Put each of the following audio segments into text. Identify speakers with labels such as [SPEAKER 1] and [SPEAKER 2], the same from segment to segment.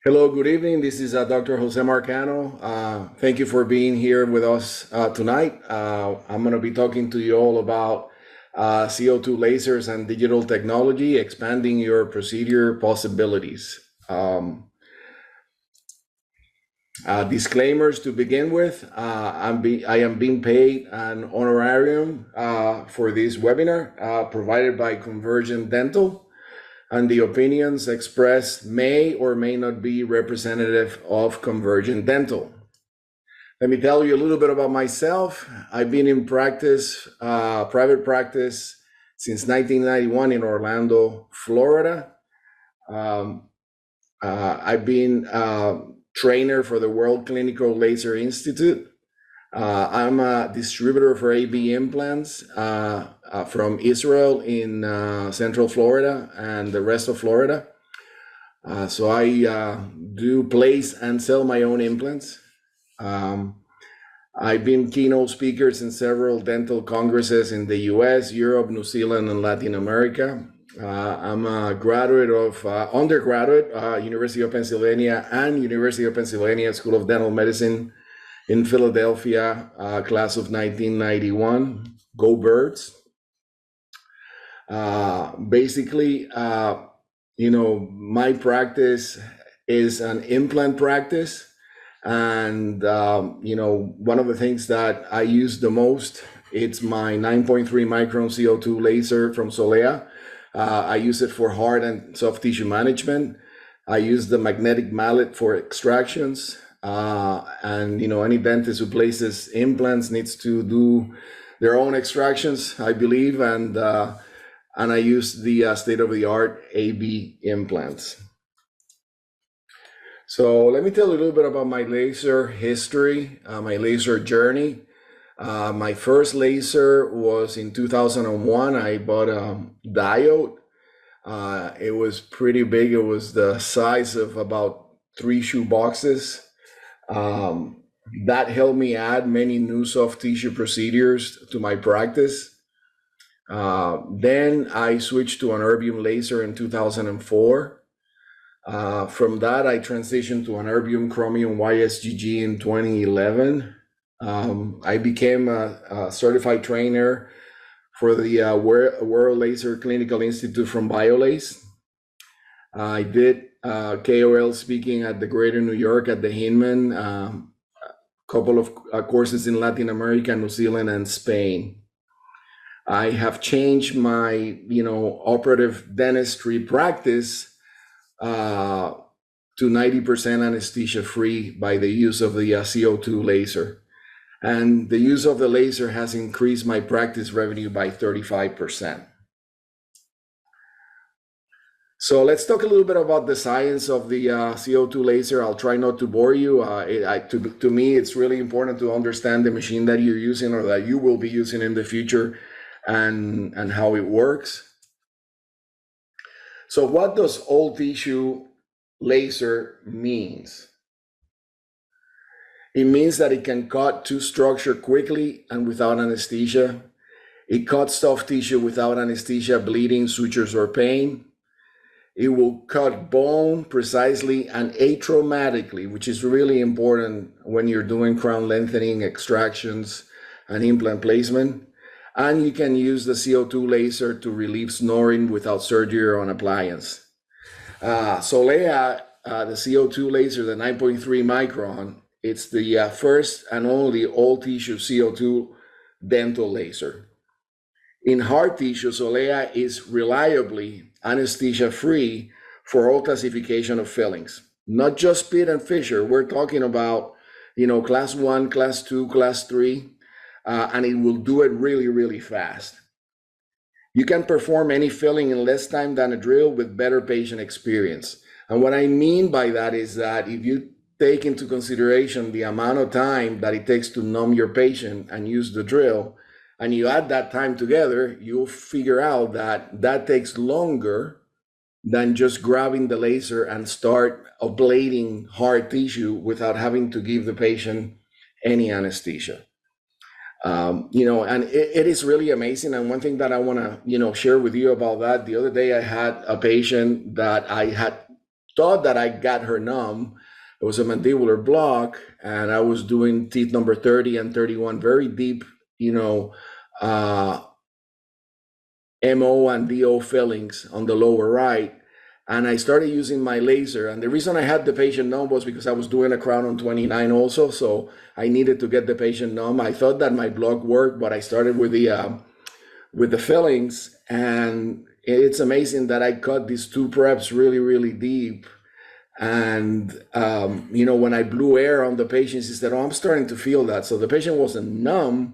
[SPEAKER 1] Hello, good evening. This is Dr. Jose Marcano. Thank you for being here with us tonight. I'm going to be talking to you all about CO2 lasers and digital technology, expanding your procedure possibilities. Disclaimers to begin with. I am being paid an honorarium for this webinar provided by Convergent Dental, and the opinions expressed may or may not be representative of Convergent Dental. Let me tell you a little bit about myself. I've been in practice, private practice, since 1991 in Orlando, Florida. I've been trainer for the World Clinical Laser Institute. I'm a distributor for AB implants from Israel in Central Florida and the rest of Florida. So I do place and sell my own implants. I've been keynote speakers in several dental congresses in the US, Europe, New Zealand, and Latin America. I'm a graduate of undergraduate, University of Pennsylvania and University of Pennsylvania School of Dental Medicine in Philadelphia, class of 1991. Go Birds. Basically, my practice is an implant practice. And, one of the things that I use the most, it's my 9.3 micron CO2 laser from Solea. I use it for hard and soft tissue management. I use the magnetic mallet for extractions. And any dentist who places implants needs to do their own extractions, I believe. And I use the state-of-the-art AB implants. So let me tell you a little bit about my laser history, my laser journey. My first laser was in 2001. I bought a diode. It was pretty big. It was the size of about 3 shoe boxes. That helped me add many new soft tissue procedures to my practice. Then I switched to an erbium laser in 2004. From that, I transitioned to an erbium chromium YSGG in 2011. I became a certified trainer for the World Laser Clinical Institute from BioLace. I did KOL speaking at the Greater New York at the Hinman, a couple of courses in Latin America, New Zealand, and Spain. I have changed my, operative dentistry practice to 90% anesthesia free by the use of the CO2 laser. And the use of the laser has increased my practice revenue by 35%. So let's talk a little bit about the science of the CO2 laser. I'll try not to bore you. To me, it's really important to understand the machine that you're using or that you will be using in the future and how it works. So what does all tissue laser means? It means that it can cut to structure quickly and without anesthesia. It cuts soft tissue without anesthesia, bleeding, sutures, or pain. It will cut bone precisely and atraumatically, which is really important when you're doing crown lengthening, extractions, and implant placement. And you can use the CO2 laser to relieve snoring without surgery or an appliance. Solea, the CO2 laser, the 9.3 micron, it's the first and only all-tissue CO2 dental laser. In hard tissue, Solea is reliably anesthesia-free for all classification of fillings. Not just pit and fissure, we're talking about, class 1, class 2, class 3, and it will do it really, really fast. You can perform any filling in less time than a drill with better patient experience. And what I mean by that is that if you take into consideration the amount of time that it takes to numb your patient and use the drill, and you add that time together, you'll figure out that that takes longer than just grabbing the laser and start ablating hard tissue without having to give the patient any anesthesia. And it is really amazing. And one thing that I want to, share with you about that, the other day I had a patient that I had thought that I got her numb. It was a mandibular block, and I was doing teeth number 30 and 31, very deep, uh, MO and DO fillings on the lower right. And I started using my laser. And the reason I had the patient numb was because I was doing a crown on 29 also. So I needed to get the patient numb. I thought that my block worked, but I started with the fillings. And it's amazing that I cut these two preps really, really deep. And, when I blew air on the patient, she said, "Oh, I'm starting to feel that." So the patient wasn't numb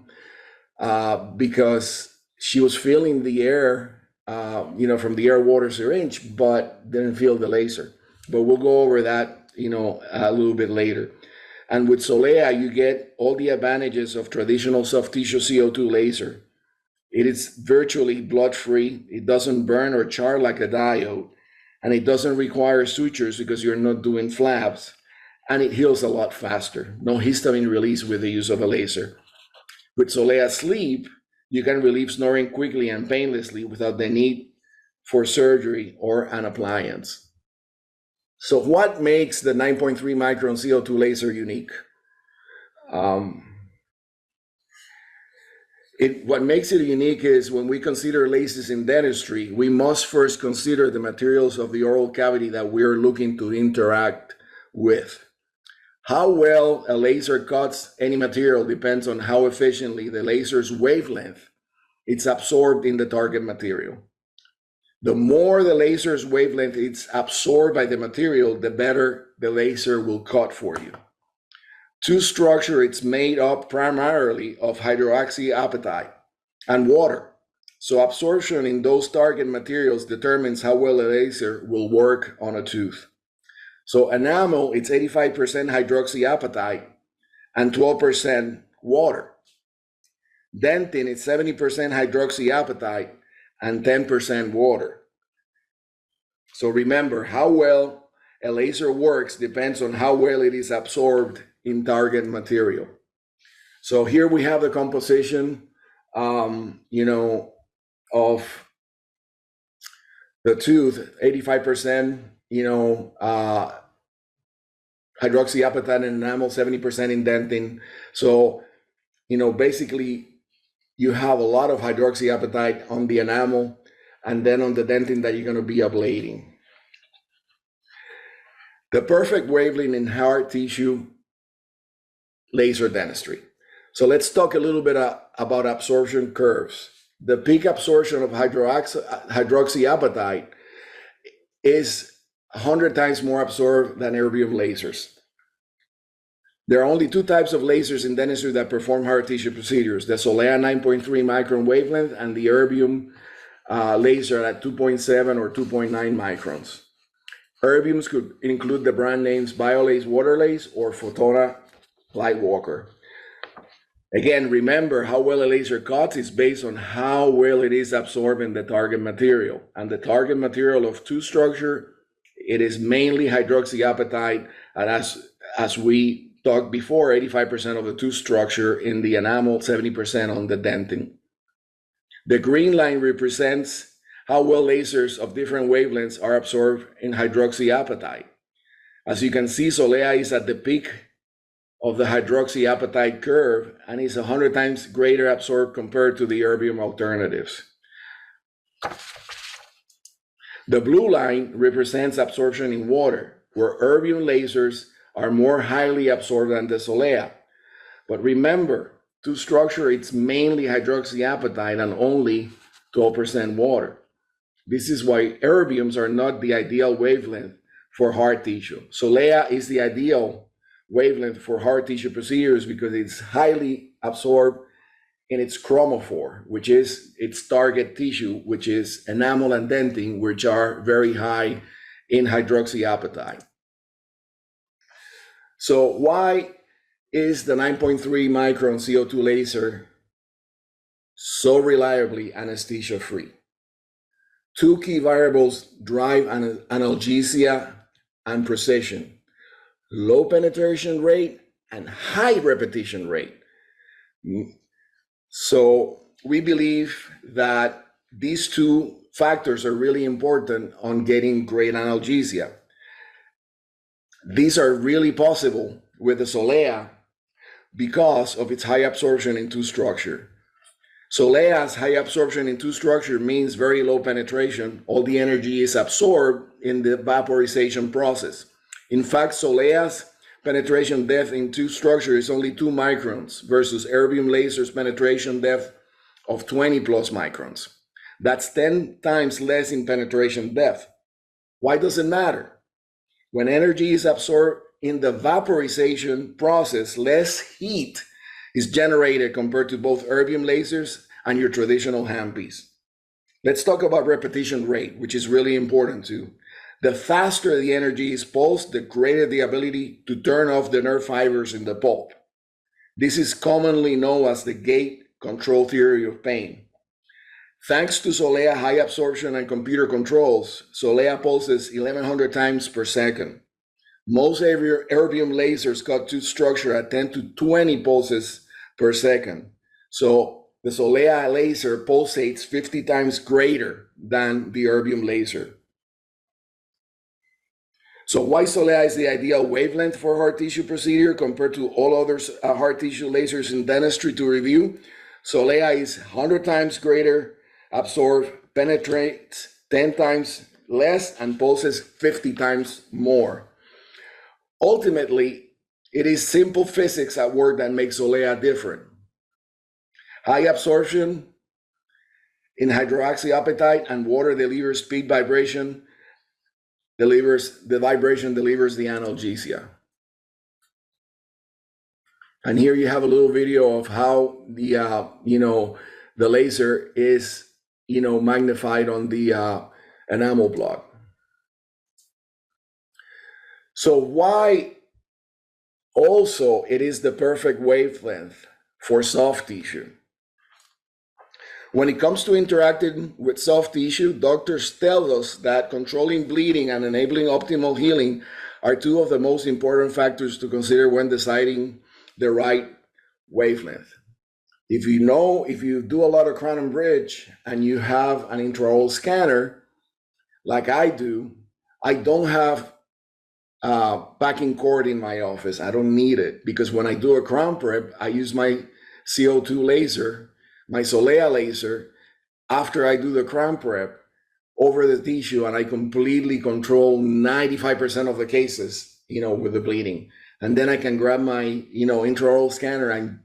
[SPEAKER 1] because she was feeling the air, from the air water syringe, but didn't feel the laser. But we'll go over that, a little bit later. And with Solea, you get all the advantages of traditional soft tissue CO2 laser. It is virtually blood-free. It doesn't burn or char like a diode. And it doesn't require sutures because you're not doing flaps. And it heals a lot faster. No histamine release with the use of a laser. With Solea Sleep, you can relieve snoring quickly and painlessly without the need for surgery or an appliance. So what makes the 9.3 micron CO2 laser unique? What makes it unique is when we consider lasers in dentistry, we must first consider the materials of the oral cavity that we're looking to interact with. How well a laser cuts any material depends on how efficiently the laser's wavelength is absorbed in the target material. The more the laser's wavelength is absorbed by the material, the better the laser will cut for you. Two structure, it's made up primarily of hydroxyapatite and water. So absorption in those target materials determines how well a laser will work on a tooth. So enamel, it's 85% hydroxyapatite and 12% water. Dentin, it's 70% hydroxyapatite and 10% water. So remember, how well a laser works depends on how well it is absorbed in target material. So here we have the composition, of the tooth, 85%, hydroxyapatite and enamel, 70% in dentin. So, basically you have a lot of hydroxyapatite on the enamel and then on the dentin that you're going to be ablating. The perfect wavelength in hard tissue laser dentistry. So let's talk a little bit about absorption curves. The peak absorption of hydroxyapatite is 100 times more absorbed than erbium lasers. There are only two types of lasers in dentistry that perform hard tissue procedures: the Solea 9.3 micron wavelength and the erbium laser at 2.7 or 2.9 microns. Erbiums could include the brand names BioLace, Waterlace, or Photona Lightwalker. Again, remember, how well a laser cuts is based on how well it is absorbing the target material. And the target material of tooth structure, it is mainly hydroxyapatite, and as we talked before, 85% of the tooth structure in the enamel, 70% on the dentin. The green line represents how well lasers of different wavelengths are absorbed in hydroxyapatite. As you can see, Solea is at the peak of the hydroxyapatite curve and is 100 times greater absorbed compared to the erbium alternatives. The blue line represents absorption in water, where erbium lasers are more highly absorbed than the Solea. But remember, tooth structure, it's mainly hydroxyapatite and only 12% water. This is why erbiums are not the ideal wavelength for hard tissue. Solea is the ideal wavelength for hard tissue procedures because it's highly absorbed in its chromophore, which is its target tissue, which is enamel and dentin, which are very high in hydroxyapatite. So why is the 9.3 micron CO2 laser so reliably anesthesia-free? Two key variables drive analgesia and precision: low penetration rate and high repetition rate. So we believe that these two factors are really important on getting great analgesia. These are really possible with the Solea because of its high absorption in two structure. Solea's high absorption in two structure means very low penetration. All the energy is absorbed in the vaporization process. In fact, Solea's penetration depth in two structure is only 2 microns versus erbium laser's penetration depth of 20 plus microns. That's 10 times less in penetration depth. Why does it matter? When energy is absorbed in the vaporization process, less heat is generated compared to both erbium lasers and your traditional handpiece. Let's talk about repetition rate, which is really important too. The faster the energy is pulsed, the greater the ability to turn off the nerve fibers in the pulp. This is commonly known as the gate control theory of pain. Thanks to Solea high absorption and computer controls, Solea pulses 1100 times per second. Most erbium lasers cut tooth structure at 10 to 20 pulses per second. So the Solea laser pulsates 50 times greater than the erbium laser. So why Solea is the ideal wavelength for hard tissue procedure compared to all other hard tissue lasers in dentistry to review? Solea is 100 times greater, absorbs, penetrates 10 times less, and pulses 50 times more. Ultimately, it is simple physics at work that makes Solea different. High absorption in hydroxyapatite and water delivers speed vibration, delivers the analgesia. And here you have a little video of how the the laser is magnified on the enamel block. So why also it is the perfect wavelength for soft tissue? When it comes to interacting with soft tissue, doctors tell us that controlling bleeding and enabling optimal healing are two of the most important factors to consider when deciding the right wavelength. If you do a lot of crown and bridge and you have an intraoral scanner, like I do, I don't have backing cord in my office. I don't need it because when I do a crown prep, I use my CO2 laser, my Solea laser, after I do the crown prep over the tissue, and I completely control 95% of the cases, with the bleeding. And then I can grab my, intraoral scanner and,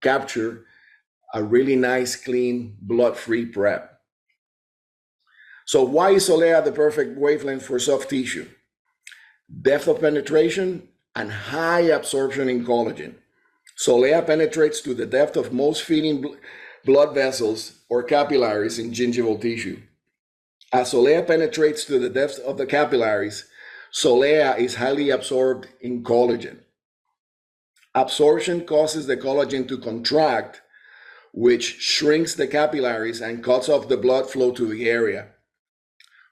[SPEAKER 1] capture a really nice, clean, blood-free prep. So why is Solea the perfect wavelength for soft tissue? Depth of penetration and high absorption in collagen. Solea penetrates to the depth of most feeding blood vessels or capillaries in gingival tissue. As Solea penetrates to the depth of the capillaries, Solea is highly absorbed in collagen. Absorption causes the collagen to contract, which shrinks the capillaries and cuts off the blood flow to the area.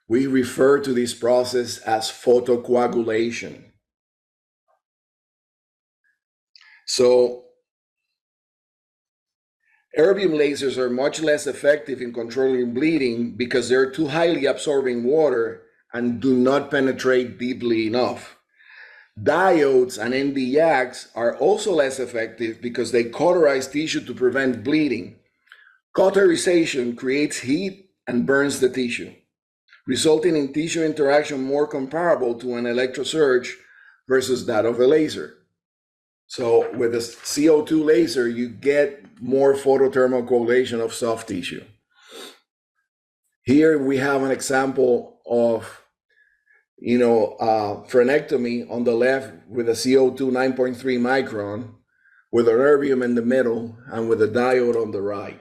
[SPEAKER 1] We refer to this process as photocoagulation. So, erbium lasers are much less effective in controlling bleeding because they're too highly absorbing water and do not penetrate deeply enough. Diodes and Nd:YAGs are also less effective because they cauterize tissue to prevent bleeding. Cauterization creates heat and burns the tissue, resulting in tissue interaction more comparable to an electrosurge versus that of a laser. So with a CO2 laser, you get more photothermal coagulation of soft tissue. Here we have an example of frenectomy on the left with a CO2 9.3 micron, with an erbium in the middle, and with a diode on the right.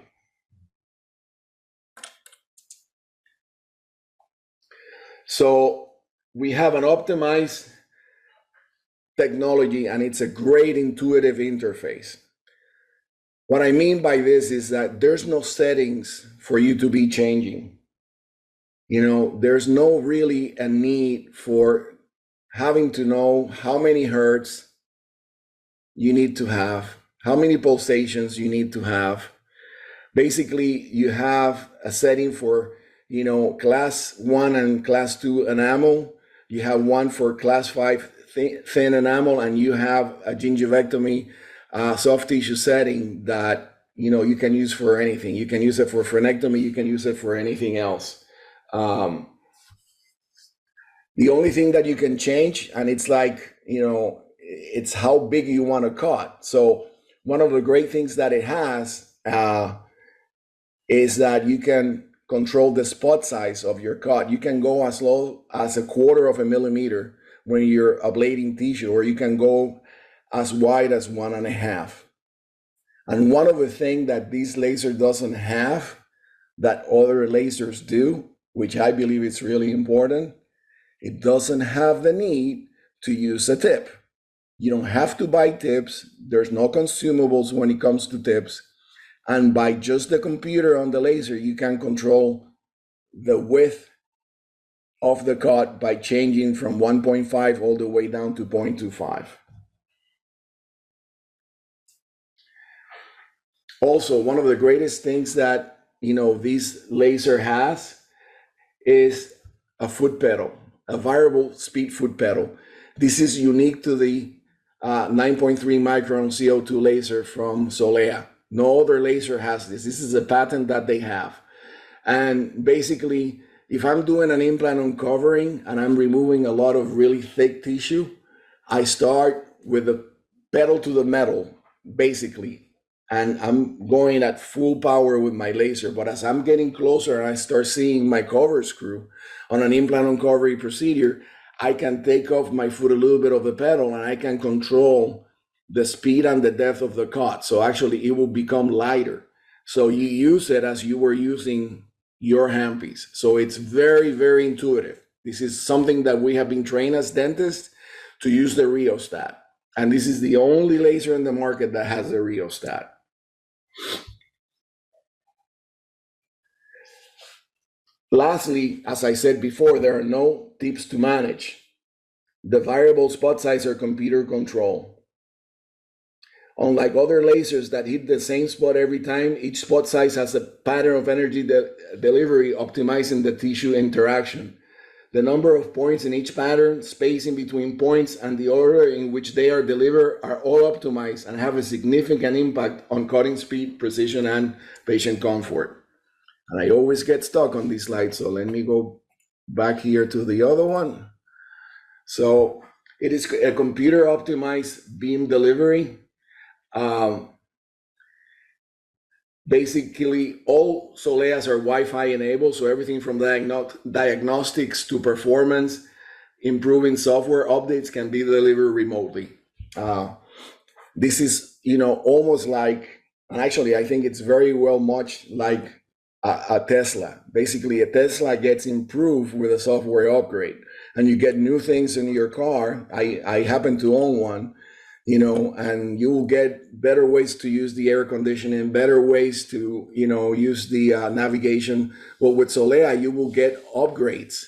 [SPEAKER 1] So we have an optimized technology, and it's a great intuitive interface. What I mean by this is that there's no settings for you to be changing. There's no really a need for having to know how many hertz you need to have, how many pulsations you need to have. Basically, you have a setting for, class 1 and class 2 enamel. You have one for class 5 thin enamel and you have a gingivectomy soft tissue setting that you can use for anything. You can use it for frenectomy. You can use it for anything else. The only thing that you can change, and it's like, it's how big you want to cut. So one of the great things that it has is that you can control the spot size of your cut. You can go as low as 1/4 of a millimeter when you're ablating tissue, or you can go as wide as 1.5. And one of the things that this laser doesn't have that other lasers do, which I believe is really important, it doesn't have the need to use a tip. You don't have to buy tips. There's no consumables when it comes to tips. And by just the computer on the laser, you can control the width of the cut by changing from 1.5 all the way down to 0.25. Also, one of the greatest things that this laser has is a foot pedal, a variable speed foot pedal. This is unique to the 9.3 micron CO2 laser from Solea. No other laser has this. This is a patent that they have. And basically, if I'm doing an implant uncovering and I'm removing a lot of really thick tissue, I start with the pedal to the metal, basically, and I'm going at full power with my laser. But as I'm getting closer and I start seeing my cover screw on an implant uncovery procedure, I can take off my foot a little bit of the pedal and I can control the speed and the depth of the cut. So actually it will become lighter. So you use it as you were using your handpiece. So it's very, very intuitive. This is something that we have been trained as dentists to use the rheostat. And this is the only laser in the market that has a rheostat. Lastly, as I said before, there are no tips to manage. The variable spot size are computer control. Unlike other lasers that hit the same spot every time, each spot size has a pattern of energy delivery optimizing the tissue interaction. The number of points in each pattern, spacing between points, and the order in which they are delivered are all optimized and have a significant impact on cutting speed, precision, and patient comfort. And I always get stuck on this slide, so let me go back here to the other one. So it is a computer optimized beam delivery. Basically, all Soleas are Wi-Fi enabled, so everything from diagnostics to performance improving software updates can be delivered remotely. This is, almost like, and actually I think it's very well much like a Tesla. Basically, a Tesla gets improved with a software upgrade, and you get new things in your car. I happen to own one. And you will get better ways to use the air conditioning, better ways to, use the navigation. Well, with Solea, you will get upgrades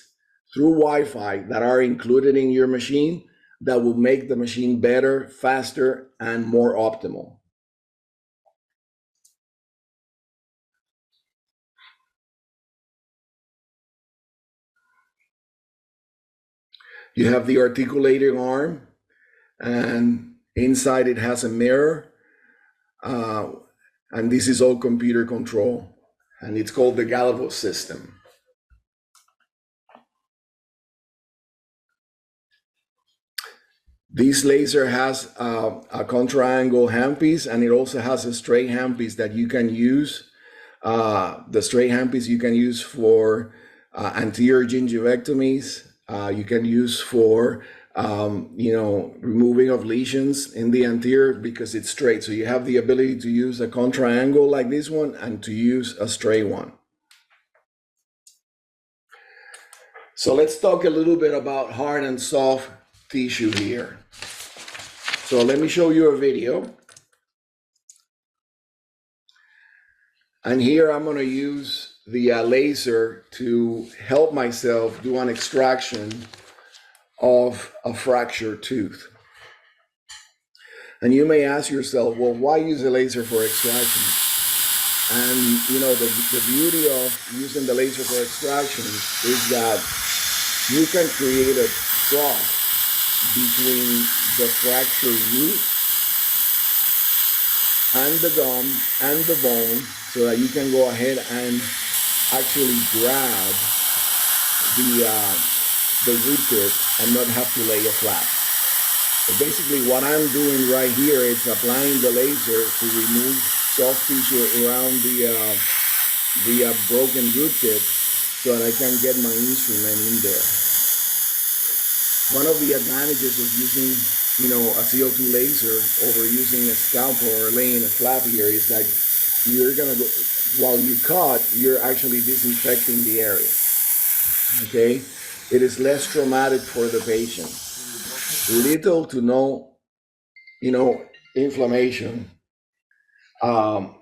[SPEAKER 1] through Wi-Fi that are included in your machine that will make the machine better, faster, and more optimal. You have the articulating arm, and inside it has a mirror, and this is all computer control, and it's called the Galvo system. This laser has a contra-angle handpiece, and it also has a straight handpiece that you can use. The straight handpiece you can use for anterior gingivectomies. You can use for removing of lesions in the anterior because it's straight. So you have the ability to use a contra angle like this one and to use a straight one. So let's talk a little bit about hard and soft tissue here. So let me show you a video. And here I'm going to use the laser to help myself do an extraction of a fractured tooth. And you may ask yourself, well, why use a laser for extraction? And the beauty of using the laser for extraction is that you can create a trough between the fractured root and the gum and the bone so that you can go ahead and actually grab the root tip and not have to lay it flat. So basically what I'm doing right here is applying the laser to remove soft tissue around the broken root tip so that I can get my instrument in there. One of the advantages of using, a CO2 laser over using a scalpel or laying a flap here is that you're gonna go, while you cut, you're actually disinfecting the area. Okay, it is less traumatic for the patient. Little to no, inflammation. Now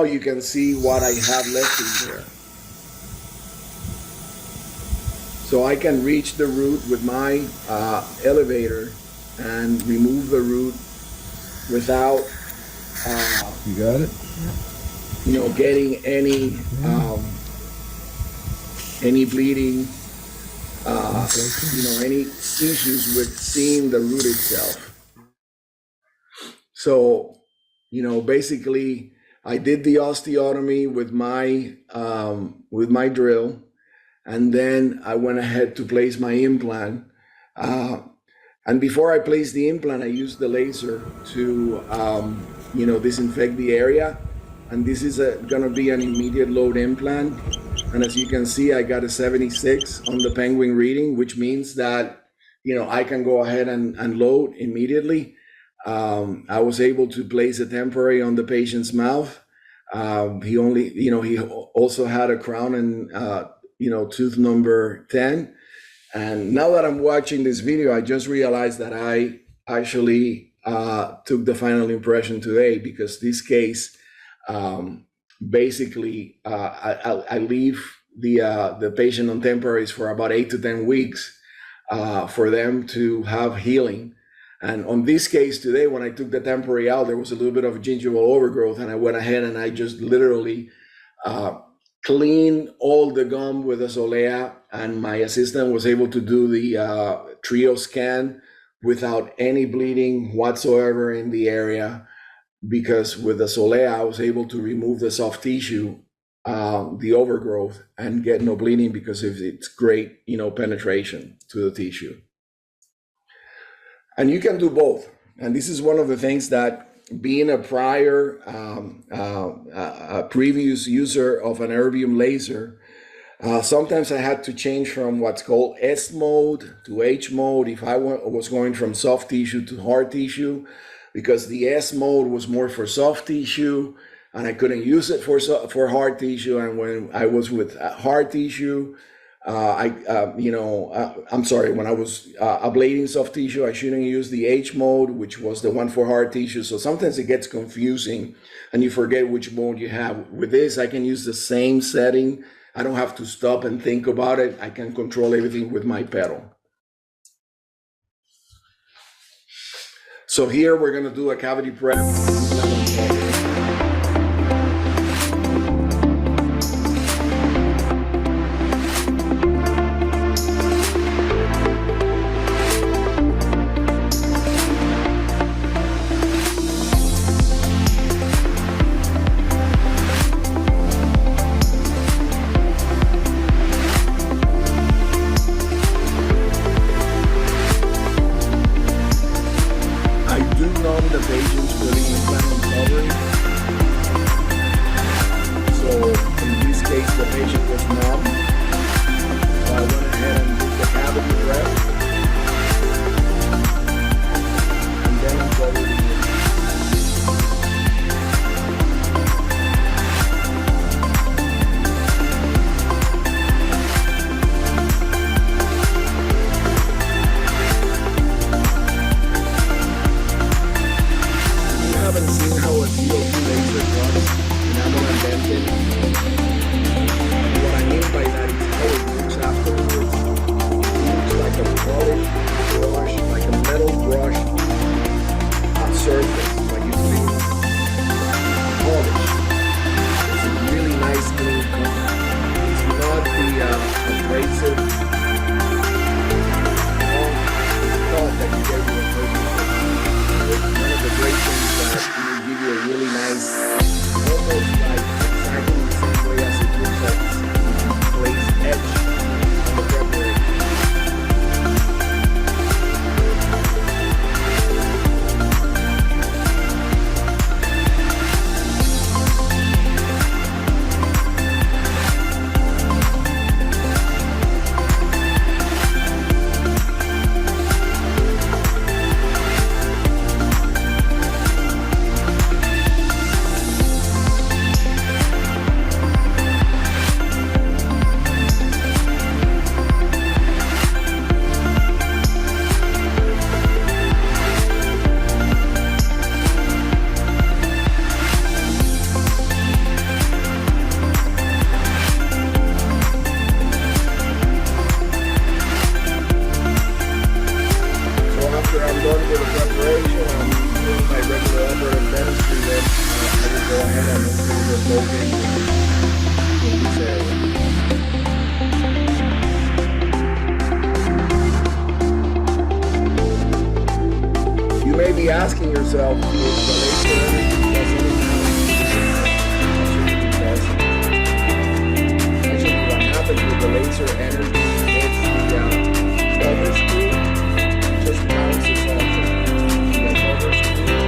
[SPEAKER 1] you can see what I have left in there. So I can reach the root with my elevator and remove the root without,
[SPEAKER 2] you got it?
[SPEAKER 1] Getting any bleeding, any issues with seeing the root itself. So, basically, I did the osteotomy with my drill, and then I went ahead to place my implant. And before I placed the implant, I used the laser to, disinfect the area. And this is gonna be an immediate load implant. And as you can see, I got a 76 on the Penguin reading, which means that, I can go ahead and load immediately. I was able to place a temporary on the patient's mouth. He also had a crown and, tooth number 10. And now that I'm watching this video, I just realized that I actually took the final impression today, because this case, basically, I leave the patient on temporaries for about 8 to 10 weeks for them to have healing. And on this case today, when I took the temporary out, there was a little bit of gingival overgrowth, and I went ahead and I just literally cleaned all the gum with a Solea, and my assistant was able to do the trio scan without any bleeding whatsoever in the area, because with the Solea, I was able to remove the soft tissue, the overgrowth, and get no bleeding because of its great, penetration to the tissue. And you can do both. And this is one of the things that, being a prior, a previous user of an erbium laser, sometimes I had to change from what's called S mode to H mode if I was going from soft tissue to hard tissue, because the S mode was more for soft tissue and I couldn't use it for hard tissue. And when I was with hard tissue, I'm sorry, when I was ablating soft tissue, I shouldn't use the H mode, which was the one for hard tissue. So sometimes it gets confusing and you forget which mode you have. With this, I can use the same setting. I don't have to stop and think about it. I can control everything with my pedal. So here we're going to do a cavity prep. The patients for the implant recovery. So in this case, the patient was numb. So I went ahead and did the cavity prep, and then covered it. Haven't seen how a CO2 laser runs enamel and dentin. What I mean by that is how it looks afterwards. It looks like a one of the great things that it will give you a really nice, almost like exactly the same way as it looks like glazed edge on the preparation. You may be asking yourself, is the laser energy actually what happens with the laser energy is the cover screw just bounces off the cover screw.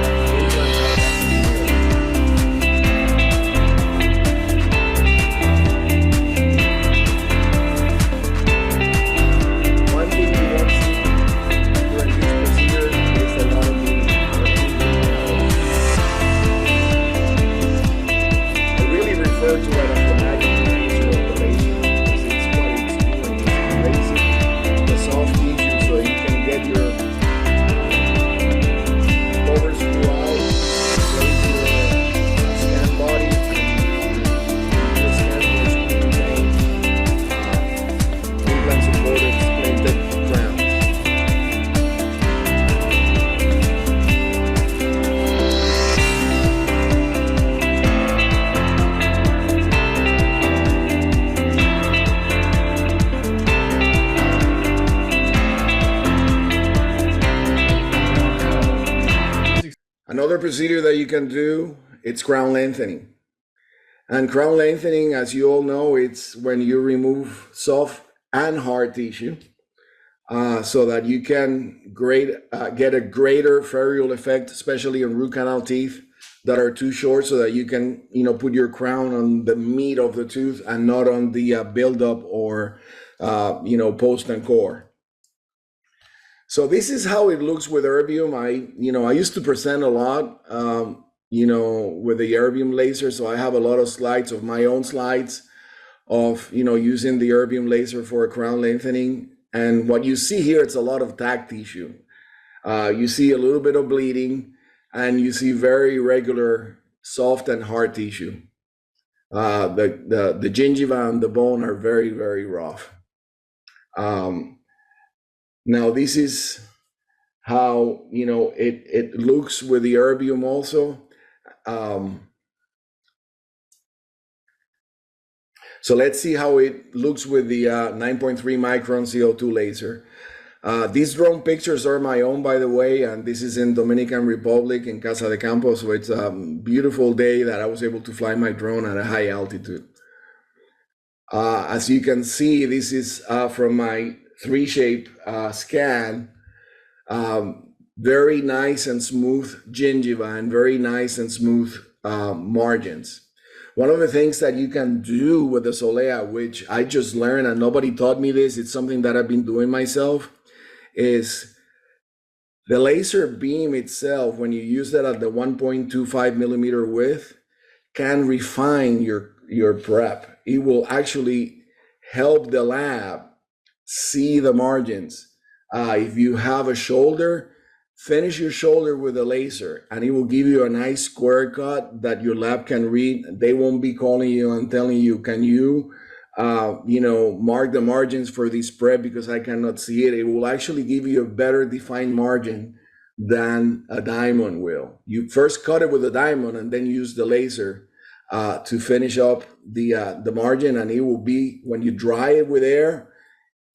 [SPEAKER 1] One thing you want to see during this procedure is a lot of bleeding. I really refer to it as the magic laser operation because it's what it's doing. It's erasing the soft tissue so you can get your cover screw out, place your scan body, and the scan will contain implant supported splinted crowns. Another procedure that you can do, it's crown lengthening. And crown lengthening, as you all know, it's when you remove soft and hard tissue so that you can get a greater ferrule effect, especially on root canal teeth that are too short, so that you can, put your crown on the meat of the tooth and not on the buildup or, post and core. So this is how it looks with erbium. I used to present a lot, with the erbium laser. So I have a lot of slides of my own slides of, using the erbium laser for a crown lengthening. And what you see here, it's a lot of tack tissue. You see a little bit of bleeding, and you see very regular soft and hard tissue. The gingiva and the bone are very, very rough. Now this is how it looks with the erbium also. So let's see how it looks with the 9.3 micron CO2 laser. These drone pictures are my own, by the way, and this is in Dominican Republic in Casa de Campo. So it's a beautiful day that I was able to fly my drone at a high altitude. As you can see, this is from my 3-shape scan. Very nice and smooth gingiva and very nice and smooth margins. One of the things that you can do with the Solea, which I just learned and nobody taught me this, it's something that I've been doing myself, is the laser beam itself, when you use that at the 1.25 millimeter width, can refine your prep. It will actually help the lab see the margins. If you have a shoulder, finish your shoulder with a laser and it will give you a nice square cut that your lab can read. They won't be calling you and telling you, can you mark the margins for this prep because I cannot see it. It will actually give you a better defined margin than a diamond will. You first cut it with a diamond and then use the laser to finish up the margin, and it will be, when you dry it with air,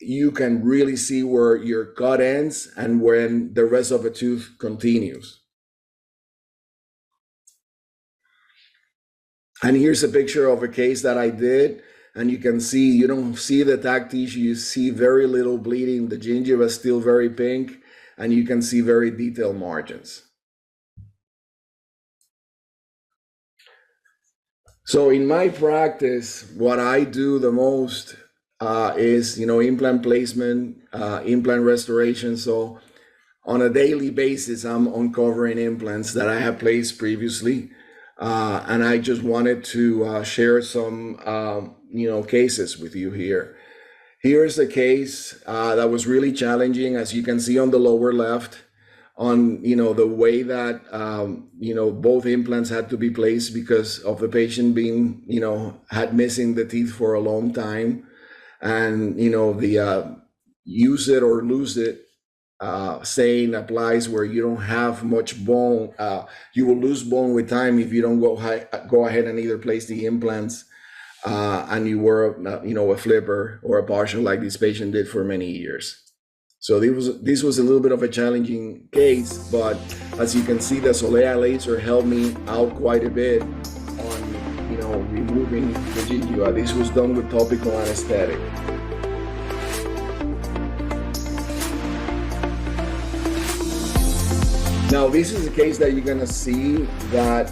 [SPEAKER 1] you can really see where your cut ends and when the rest of the tooth continues. And here's a picture of a case that I did, and you can see, you don't see the tack tissue, you see very little bleeding, the gingiva is still very pink, and you can see very detailed margins. So in my practice, what I do the most is, implant placement, implant restoration. So on a daily basis, I'm uncovering implants that I have placed previously. And I just wanted to share some, cases with you here. Here's a case that was really challenging, as you can see on the lower left, on the way that both implants had to be placed because of the patient being had missing the teeth for a long time, and the use it or lose it saying applies where you don't have much bone. You will lose bone with time if you don't go ahead and either place the implants and you were a flipper or a partial like this patient did for many years. So this was a little bit of a challenging case, but as you can see, the Solea laser helped me out quite a bit on removing the gingiva. This was done with topical anesthetic. Now, this is a case that you're gonna see that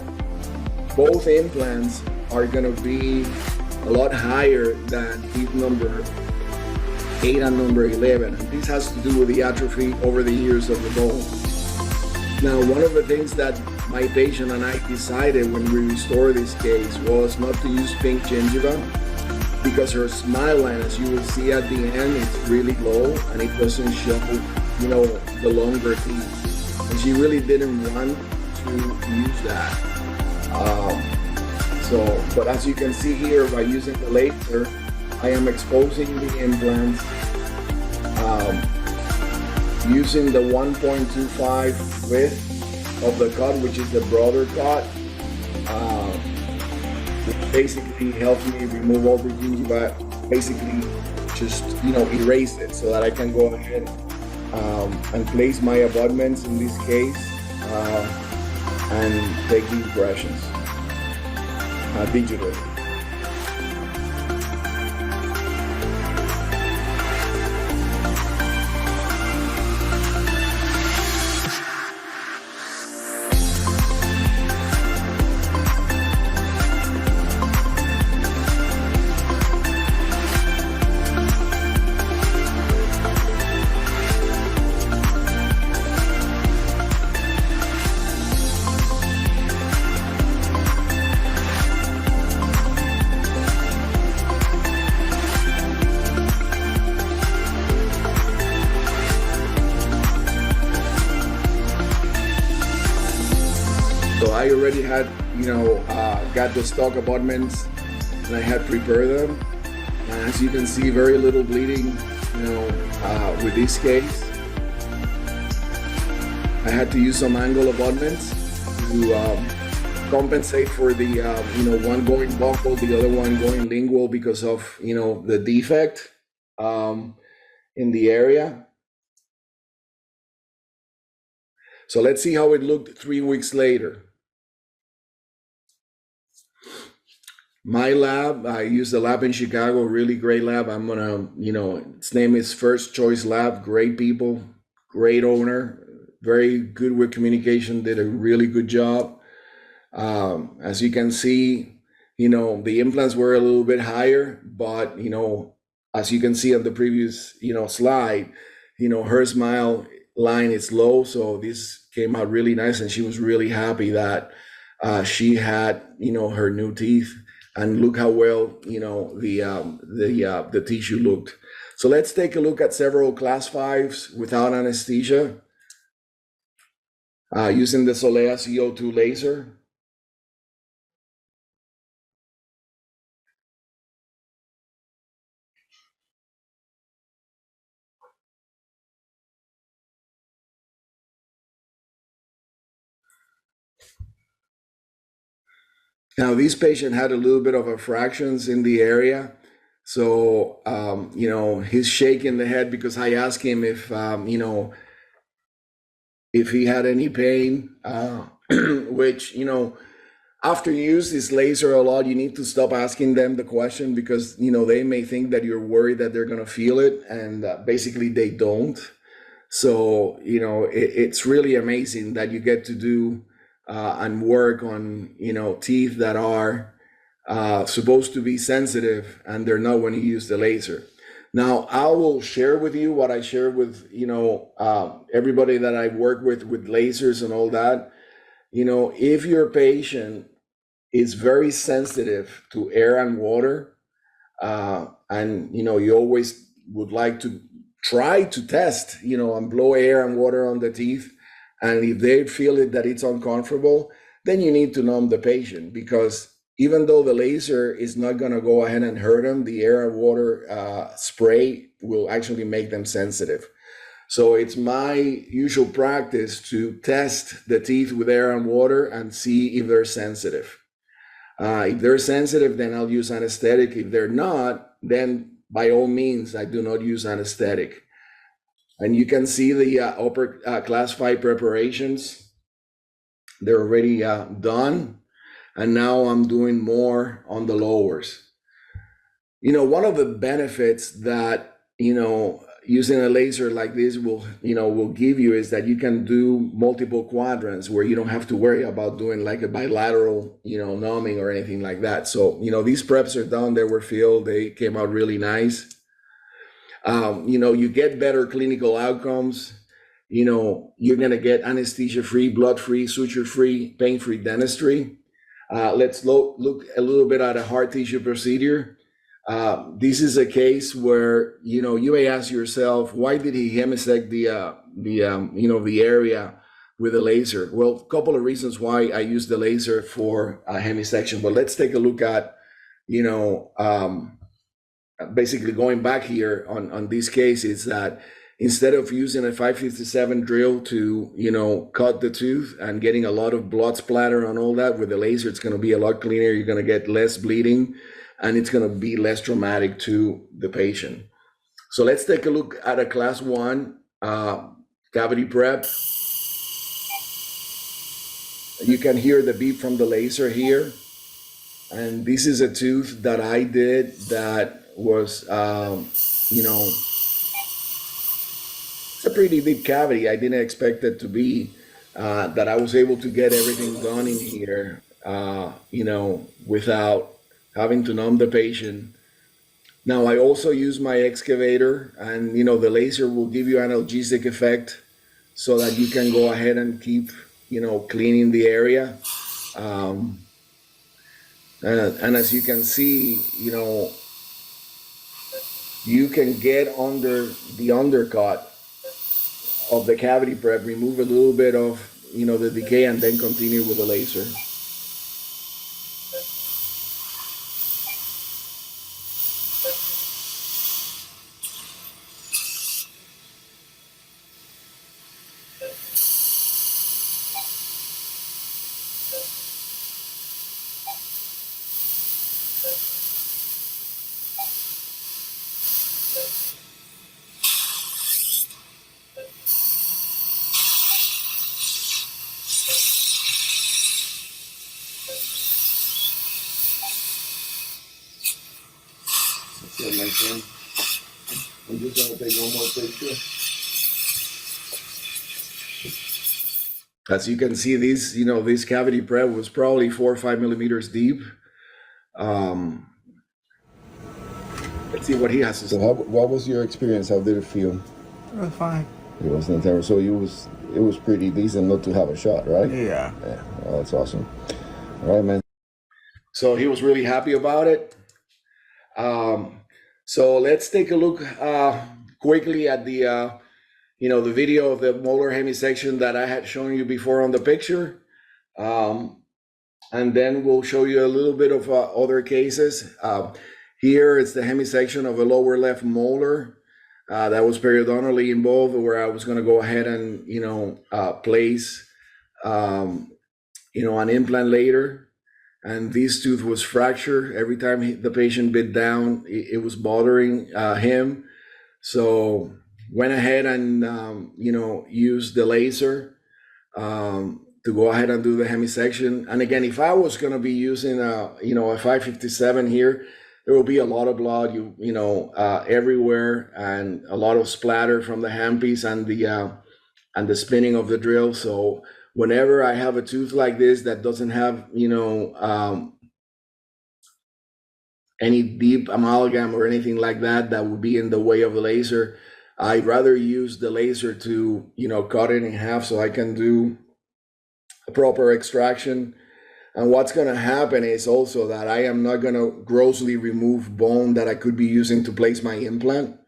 [SPEAKER 1] both implants are gonna be a lot higher than teeth number 8 and number 11. And this has to do with the atrophy over the years of the bone. Now, one of the things that my patient and I decided when we restored this case was not to use pink gingiva because her smile line, as you will see at the end, is really low and it doesn't show, the longer teeth. And she really didn't want to use that. But as you can see here, by using the laser, I am exposing the implants using the 1.25 width of the cut, which is the broader cut, which basically helps me remove all the gingiva, basically just erase it so that I can go ahead and place my abutments in this case and take the impressions digitally. So I already had, got the stock abutments and I had prepared them. And as you can see, very little bleeding, with this case. I had to use some angle abutments to compensate for the, one going buccal, the other one going lingual because of, the defect in the area. So let's see how it looked 3 weeks later. My lab, I used a lab in Chicago, really great lab. I'm gonna, its name is First Choice Lab, great people, great owner, very good with communication, did a really good job. As you can see, the implants were a little bit higher, but, as you can see on the previous, slide, her smile line is low. So this came out really nice and she was really happy that she had, her new teeth. And look how well, the tissue looked. So let's take a look at several class 5s without anesthesia using the Solea CO2 laser. Now, this patient had a little bit of a fractions in the area. So, he's shaking the head because I asked him if he had any pain, which, after you use this laser a lot, you need to stop asking them the question because, they may think that you're worried that they're going to feel it, and basically they don't. So, it's really amazing that you get to do and work on, teeth that are supposed to be sensitive and they're not when you use the laser. Now, I will share with you what I share with, everybody that I work with lasers and all that. If your patient is very sensitive to air and water, and you always would like to try to test, and blow air and water on the teeth, and if they feel it that it's uncomfortable, then you need to numb the patient, because even though the laser is not going to go ahead and hurt them, the air and water spray will actually make them sensitive. So it's my usual practice to test the teeth with air and water and see if they're sensitive. If they're sensitive, then I'll use anesthetic. If they're not, then by all means, I do not use anesthetic. And you can see the upper class 5 preparations. They're already done. And now I'm doing more on the lowers. One of the benefits that, using a laser like this will give you is that you can do multiple quadrants where you don't have to worry about doing like a bilateral, numbing or anything like that. So, these preps are done. They were filled. They came out really nice. You get better clinical outcomes. You're going to get anesthesia-free, blood-free, suture-free, pain-free dentistry. Let's look a little bit at a hard tissue procedure. This is a case where, you may ask yourself, why did he hemisect the area with a laser? Well, a couple of reasons why I use the laser for hemisection, but let's take a look at, basically going back here on this case is that instead of using a 557 drill to, cut the tooth and getting a lot of blood splatter on all that, with the laser, it's going to be a lot cleaner. You're going to get less bleeding, and it's going to be less traumatic to the patient. So let's take a look at a class 1 cavity prep. You can hear the beep from the laser here. And this is a tooth that I did that was, it's a pretty deep cavity. I didn't expect it to be, that I was able to get everything done in here, without having to numb the patient. Now, I also use my excavator, and, the laser will give you an analgesic effect so that you can go ahead and keep, cleaning the area. And as you can see, you can get under the undercut of the cavity prep, remove a little bit of, the decay, and then continue with the laser. That's it, my friend. I'm just gonna take one more picture. As you can see, this cavity prep was probably 4 or 5 millimeters deep. Let's see what he has to say.
[SPEAKER 2] So what was your experience? How did it feel?
[SPEAKER 3] It was fine.
[SPEAKER 2] It wasn't terrible. So it was pretty decent not to have a shot, right?
[SPEAKER 3] Yeah.
[SPEAKER 2] Yeah. Well, that's awesome. All right, man.
[SPEAKER 1] So he was really happy about it. So let's take a look quickly at the the video of the molar hemisection that I had shown you before on the picture. And then we'll show you a little bit of other cases. Here it's the hemisection of a lower left molar that was periodontally involved, where I was going to go ahead and place an implant later. and this tooth was fractured. Every time the patient bit down, it was bothering him. So went ahead and used the laser to go ahead and do the hemisection. And again, if I was going to be using a 557 here, there will be a lot of blood, everywhere, and a lot of splatter from the handpiece and the spinning of the drill. So whenever I have a tooth like this that doesn't have any deep amalgam or anything like that would be in the way of the laser, I'd rather use the laser to cut it in half so I can do a proper extraction. And what's going to happen is also that I am not going to grossly remove bone that I could be using to place my implant.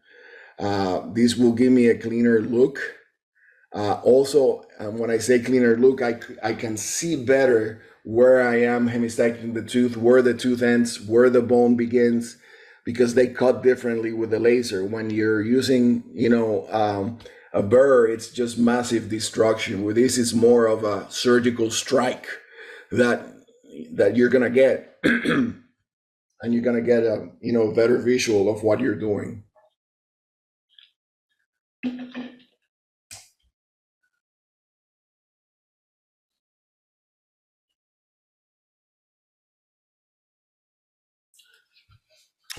[SPEAKER 1] This will give me a cleaner look. Also, when I say cleaner look, I can see better where I am hemistecting the tooth, where the tooth ends, where the bone begins, because they cut differently with the laser. When you're using, a burr, it's just massive destruction. With this, it's more of a surgical strike that you're gonna get, and you're gonna get a better visual of what you're doing.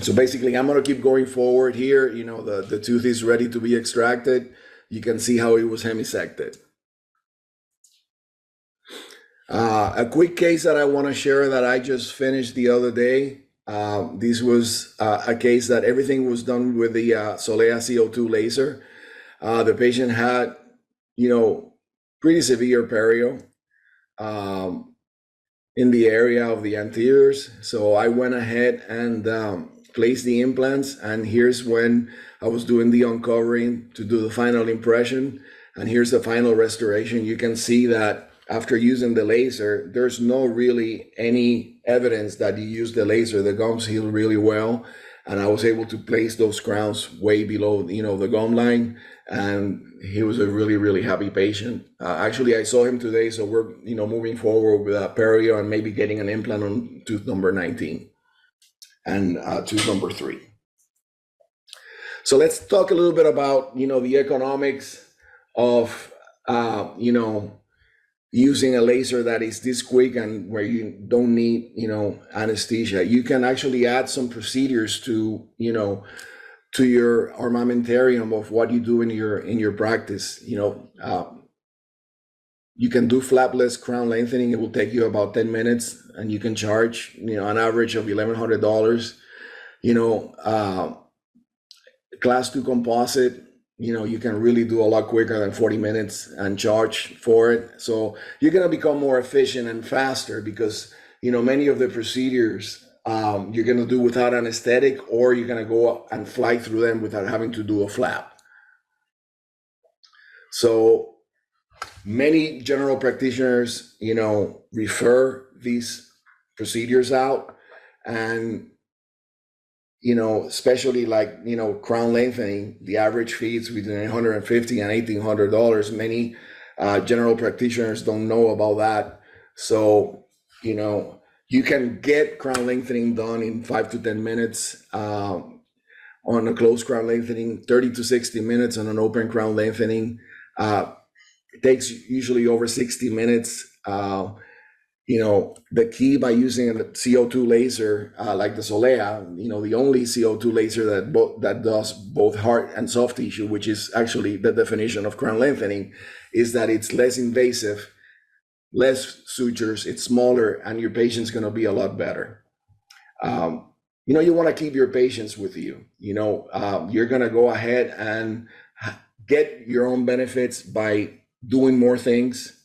[SPEAKER 1] So basically, I'm going to keep going forward here. The tooth is ready to be extracted. You can see how it was hemisected. A quick case that I want to share that I just finished the other day. This was a case that everything was done with the Solea CO2 laser. The patient had, pretty severe perio in the area of the anteriors. So I went ahead and place the implants, and here's when I was doing the uncovering to do the final impression, and here's the final restoration. You can see that after using the laser, there's no really any evidence that you used the laser. The gums healed really well, and I was able to place those crowns way below the gum line, and he was a really, really happy patient. Actually, I saw him today, so we're moving forward with perio and maybe getting an implant on tooth number 19 and tooth number 3. So let's talk a little bit about the economics of using a laser that is this quick and where you don't need anesthesia. You can actually add some procedures to your armamentarium of what you do in your practice. You can do flapless crown lengthening. It will take you about 10 minutes, and you can charge an average of $1,100. Class 2 composite, you can really do a lot quicker than 40 minutes and charge for it. So you're going to become more efficient and faster because many of the procedures you're going to do without anesthetic, or you're going to go and fly through them without having to do a flap. So many general practitioners, refer these procedures out, and especially like crown lengthening, the average fee is between $150 and $1,800. Many general practitioners don't know about that. So you can get crown lengthening done in 5 to 10 minutes on a closed crown lengthening, 30 to 60 minutes on an open crown lengthening. It takes usually over 60 minutes. The key by using a CO2 laser like the Solea, the only CO2 laser that does both hard and soft tissue, which is actually the definition of crown lengthening, is that it's less invasive, less sutures, it's smaller, and your patient's going to be a lot better. You want to keep your patients with you. You're going to go ahead and get your own benefits by doing more things.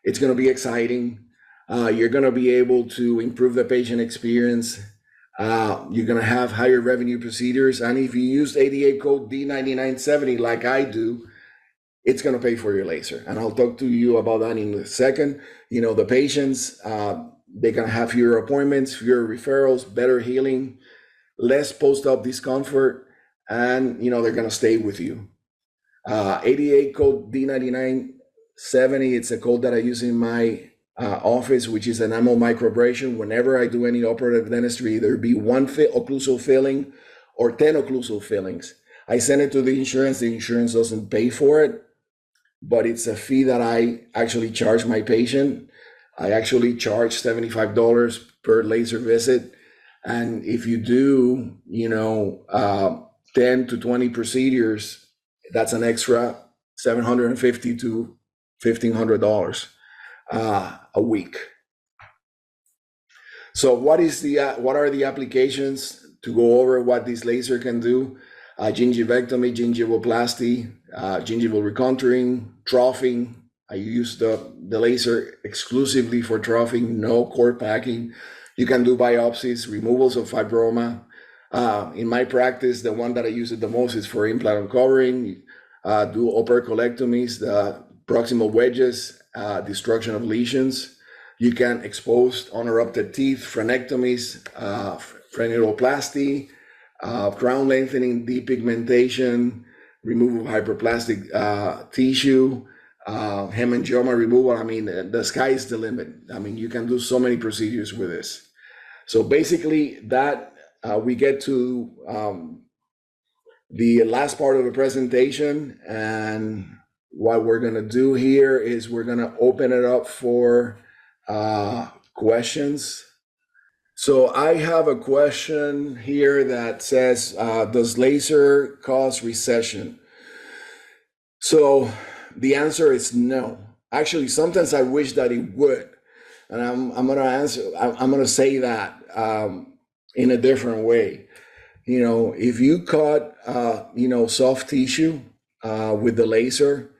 [SPEAKER 1] It's going to be exciting. You're going to be able to improve the patient experience. You're going to have higher revenue procedures. And if you use ADA code D9970 like I do, it's going to pay for your laser. And I'll talk to you about that in a second. The patients, they're going to have fewer appointments, fewer referrals, better healing, less post-op discomfort, and they're going to stay with you. ADA code D9970, it's a code that I use in my office, which is enamel microabrasion. Whenever I do any operative dentistry, there be one occlusal filling or 10 occlusal fillings. I send it to the insurance doesn't pay for it, but it's a fee that I actually charge my patient. I actually charge $75 per laser visit. And if you do, 10 to 20 procedures, that's an extra $750 to $1,500 a week. So what are the applications? To go over what this laser can do: gingivectomy, gingivoplasty, gingival recontouring, troughing. I use the laser exclusively for troughing, no cord packing. You can do biopsies, removals of fibroma. In my practice, the one that I use it the most is for implant uncovering, do operculectomies, the proximal wedges, destruction of lesions. You can expose unerupted teeth, frenectomies, frenuloplasty, crown lengthening, depigmentation, removal of hyperplastic tissue, hemangioma removal. I mean, the sky is the limit. I mean, you can do so many procedures with this. So basically that we get to the last part of the presentation, and what we're gonna do here is we're gonna open it up for questions. So I have a question here that says, does laser cause recession? So the answer is no. Actually, sometimes I wish that it would. And I'm gonna say that in a different way. If you cut, soft tissue with the laser,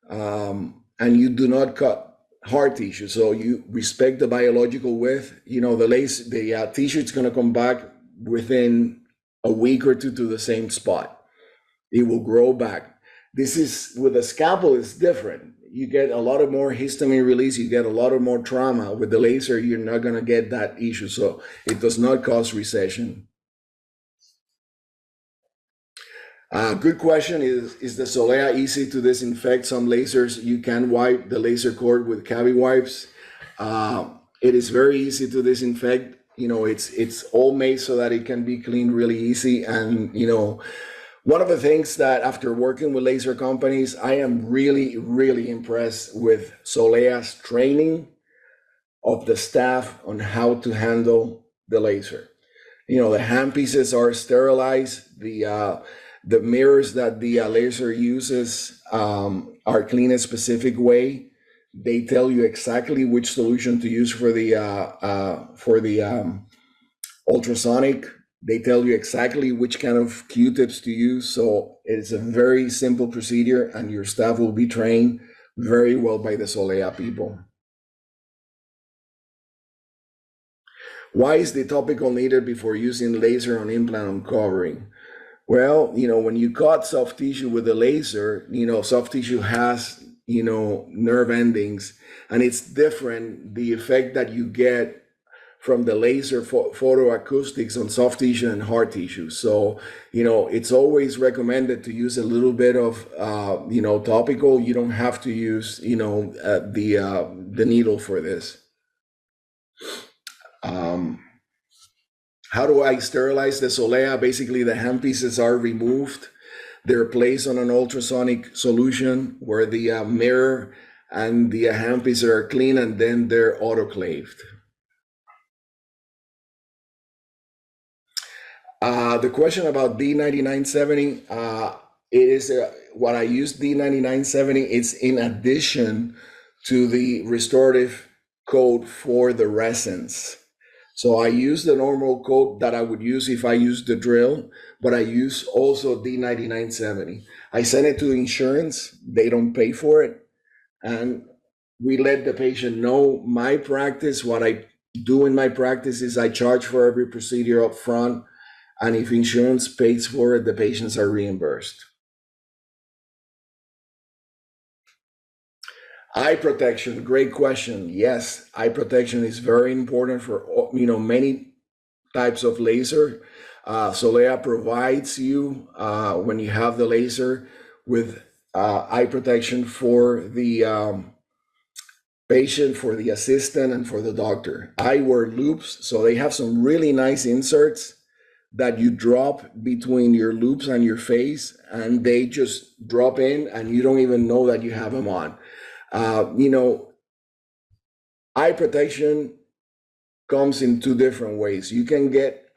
[SPEAKER 1] and you do not cut hard tissue, so you respect the biological width, the tissue is going to come back within a week or two to the same spot. It will grow back. This is with a scalpel, it's different. You get a lot of more histamine release, you get a lot of more trauma. With the laser, you're not going to get that issue, so it does not cause recession. Good question. Is the Solea easy to disinfect? Some lasers, you can wipe the laser cord with cavi wipes. It is very easy to disinfect. It's all made so that it can be cleaned really easy. And, one of the things that after working with laser companies, I am really, really impressed with Solea's training of the staff on how to handle the laser. The hand pieces are sterilized. The mirrors that the laser uses are cleaned a specific way. They tell you exactly which solution to use for the ultrasonic. They tell you exactly which kind of Q-tips to use. So it's a very simple procedure, and your staff will be trained very well by the Solea people. Why is the topical needed before using laser on implant uncovering? Well, when you cut soft tissue with a laser, soft tissue has, nerve endings, and it's different, the effect that you get from the laser photoacoustics on soft tissue and hard tissue. So, it's always recommended to use a little bit of, topical. You don't have to use, the needle for this. How do I sterilize the Solea? Basically, the handpieces are removed. They're placed on an ultrasonic solution where the mirror and the handpieces are clean, and then they're autoclaved. The question about D9970, it is what I use D9970. It's in addition to the restorative coat for the resins. So I use the normal coat that I would use if I use the drill, but I use also D9970. I send it to insurance. They don't pay for it. And we let the patient know my practice. What I do in my practice is I charge for every procedure up front. And if insurance pays for it, the patients are reimbursed. Eye protection, great question. Yes, eye protection is very important for many types of laser. Solea provides you when you have the laser with eye protection for the patient, for the assistant, and for the doctor. I wear loops, so they have some really nice inserts that you drop between your loops and your face, and they just drop in, and you don't even know that you have them on. You know, eye protection comes in two different ways. You can get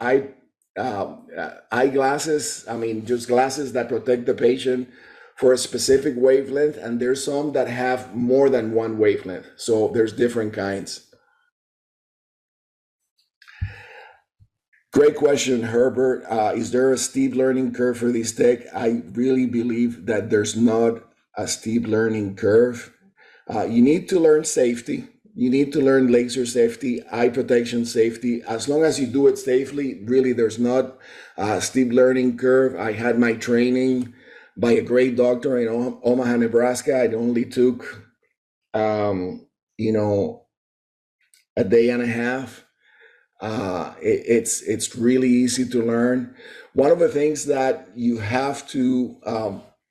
[SPEAKER 1] eyeglasses, I mean, just glasses that protect the patient for a specific wavelength, and there's some that have more than one wavelength. So there's different kinds. Great question, Herbert. Is there a steep learning curve for this tech? I really believe that there's not a steep learning curve. You need to learn safety. You need to learn laser safety, eye protection safety. As long as you do it safely, really, there's not a steep learning curve. I had my training by a great doctor in Omaha, Nebraska. It only took, you know, a day and a half. It's really easy to learn. One of the things that you have to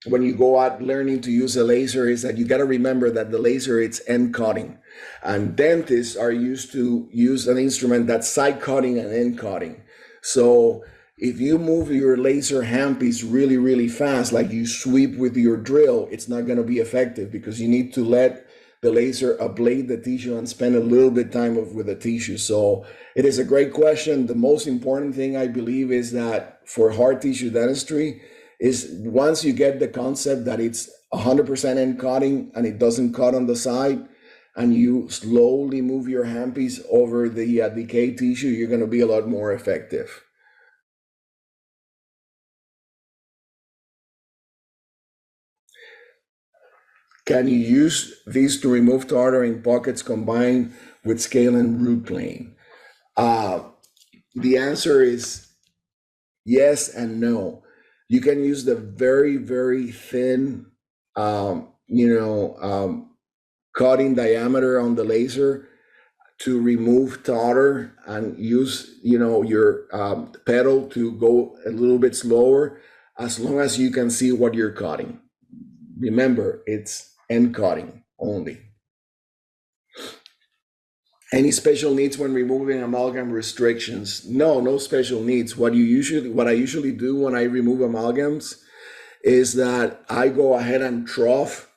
[SPEAKER 1] when you go out learning to use a laser is that you got to remember that the laser, it's end cutting, and dentists are used to use an instrument that's side cutting and end cutting. So if you move your laser handpiece really fast, like you sweep with your drill, it's not going to be effective, because you need to let the laser ablate the tissue and spend a little bit time with the tissue. So it is a great question. The most important thing, I believe, is that for hard tissue dentistry is once you get the concept that it's 100% end cutting and it doesn't cut on the side, and you slowly move your handpiece over the decayed tissue, you're going to be a lot more effective. Can you use these to remove tartar in pockets combined with scale and root plane? The answer is yes and no. You can use the very thin, cutting diameter on the laser to remove tartar, and use, your pedal to go a little bit slower, as long as you can see what you're cutting. Remember, it's end cutting only. Any special needs when removing amalgam restrictions? No special needs. What I usually do when I remove amalgams is that I go ahead and trough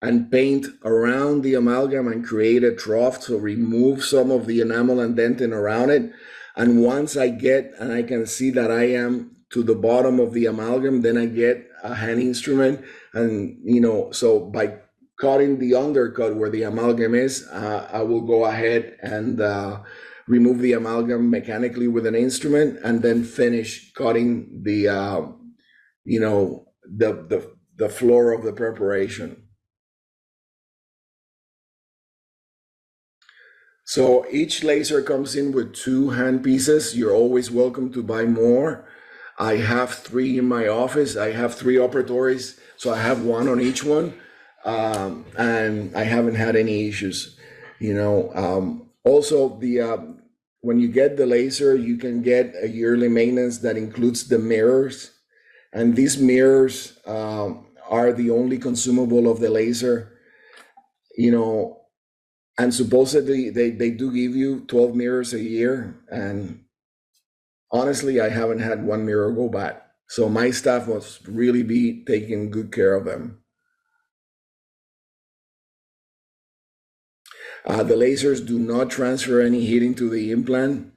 [SPEAKER 1] and paint around the amalgam and create a trough to remove some of the enamel and dentin around it. And once I get, and I can see that I am to the bottom of the amalgam, then I get a hand instrument, and so by cutting the undercut where the amalgam is, I will go ahead and remove the amalgam mechanically with an instrument, and then finish cutting the the floor of the preparation. So each laser comes in with 2 hand pieces. You're always welcome to buy more. I have 3 in my office. I have 3 operatories, so I have 1 on each one, and I haven't had any issues. Also, when you get the laser, you can get a yearly maintenance that includes the mirrors, and these mirrors are the only consumable of the laser. And supposedly they do give you 12 mirrors a year, and honestly, I haven't had 1 mirror go bad. So my staff must really be taking good care of them. The lasers do not transfer any heating to the implant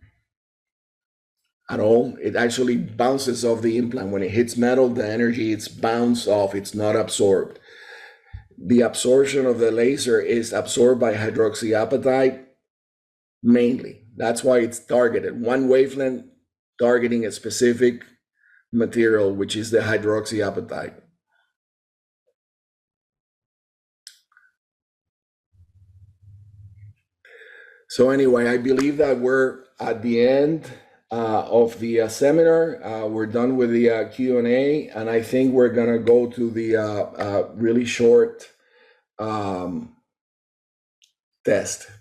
[SPEAKER 1] at all. It actually bounces off the implant. When it hits metal, the energy, it's bounced off, it's not absorbed. The absorption of the laser is absorbed by hydroxyapatite mainly. That's why it's targeted. 1 wavelength targeting a specific material, which is the hydroxyapatite. So anyway, I believe that we're at the end of the seminar. We're done with the Q&A, and I think we're gonna go to the really short test.